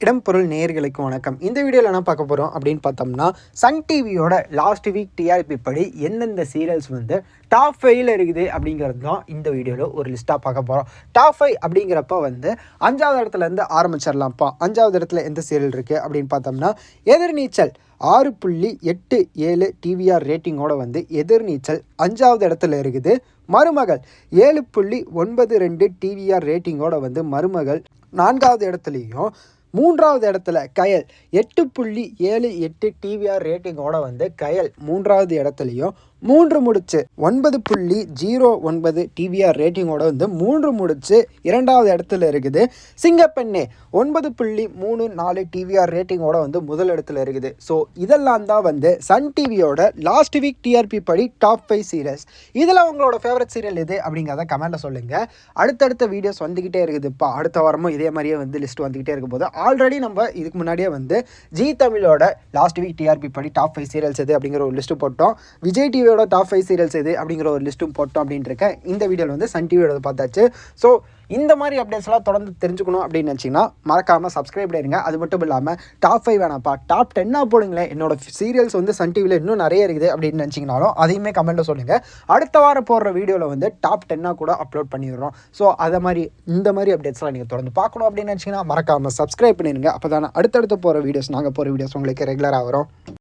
இடம் பொருள் நேயர்களுக்கு வணக்கம். இந்த வீடியோவில் என்ன பார்க்க போகிறோம் அப்படின்னு பார்த்தோம்னா, சன் டிவியோட லாஸ்ட் வீக் டிஆர்பி படி எந்தெந்த சீரியல்ஸ் வந்து டாப் 5ல் இருக்குது அப்படிங்கிறது தான் இந்த வீடியோவில் ஒரு லிஸ்ட்டாக பார்க்க போகிறோம். டாப் 5 அப்படிங்கிறப்ப வந்து 5வது இடத்துலேருந்து ஆரம்பிச்சிடலாம்ப்பா. 5வது இடத்துல எந்த சீரியல் இருக்குது அப்படின்னு பார்த்தோம்னா, எதிர்நீச்சல் 6.87 டிவிஆர் ரேட்டிங்கோட வந்து எதிர்நீச்சல் 5வது இடத்துல இருக்குது. மருமகள் 7.92 டிவிஆர் ரேட்டிங்கோட வந்து மருமகள் 4வது இடத்துலையும், 3வது இடத்துல கயல் 8.78 டிவிஆர் ரேட்டிங்கோட வந்து கயல் 3வது இடத்துலையும், 3 முடிச்சு 9.09 டிவிஆர் ரேட்டிங்கோட வந்து 3 முடிச்சு 2வது இடத்துல இருக்குது. சிங்கப்பெண்ணே 9.34 டிவிஆர் ரேட்டிங்கோட வந்து முதல் இடத்துல இருக்குது. ஸோ இதெல்லாம் தான் வந்து சன் டிவியோட லாஸ்ட் வீக் டிஆர்பி படி டாப் 5 சீரியல்ஸ். இதில் உங்களோட ஃபேவரட் சீரியல் எது அப்படிங்கிறத கமெண்ட்டில் சொல்லுங்கள். அடுத்தடுத்த வீடியோஸ் வந்துக்கிட்டே இருக்குதுப்பா. அடுத்த வாரமும் இதே மாதிரியே வந்து லிஸ்ட் வந்துக்கிட்டே இருக்கும் போது ஆல்ரெடி நம்ம இதுக்கு முன்னாடியே வந்து ஜி தமிழோட லாஸ்ட் வீக் டிஆர்பி படி டாப் 5 சீரியல்ஸ் எது அப்படிங்கிற ஒரு லிஸ்ட்டு போட்டோம். விஜய் டிவியோட டாப் 5 சீரியல்ஸ் எது அப்படிங்கிற ஒரு லிஸ்ட்டும் போட்டோம் அப்படின்னு இருக்கேன். இந்த வீடியோவில் வந்து சன் டிவியோட பார்த்தாச்சு. ஸோ இந்த மாதிரி அப்டேட்ஸ்லாம் தொடர்ந்து தெரிஞ்சுக்கணும் அப்படின்னு நினச்சிங்கன்னா மறக்காமல் சப்ஸ்கிரைப் பண்ணிடுங்க. அது மட்டும் இல்லாமல் டாப் 5 வேணாம்ப்பா, டாப் 10 போடுங்களேன், என்னோட சீரியல்ஸ் வந்து சன் டிவியில் இன்னும் நிறைய இருக்குது அப்படின்னு நினச்சிங்கனாலும் அதையுமே கமெண்ட்டில் சொல்லுங்கள். அடுத்த வாரம் போடுற வீடியோவில் வந்து டாப் 10 கூட அப்லோட் பண்ணிடுறோம். ஸோ அதை மாதிரி இந்த மாதிரி அப்டேட்ஸ்லாம் நீங்கள் தொடர்ந்து பார்க்கணும் அப்படின்னு நினச்சிங்கன்னா மறக்காமல் சப்ஸ்கிரைப் பண்ணிடுங்க. அப்போ தானே அடுத்தடுத்து போகிற வீடியோஸ் நாங்கள் போகிற வீடியோஸ் உங்களுக்கு ரெகுலராக வரும்.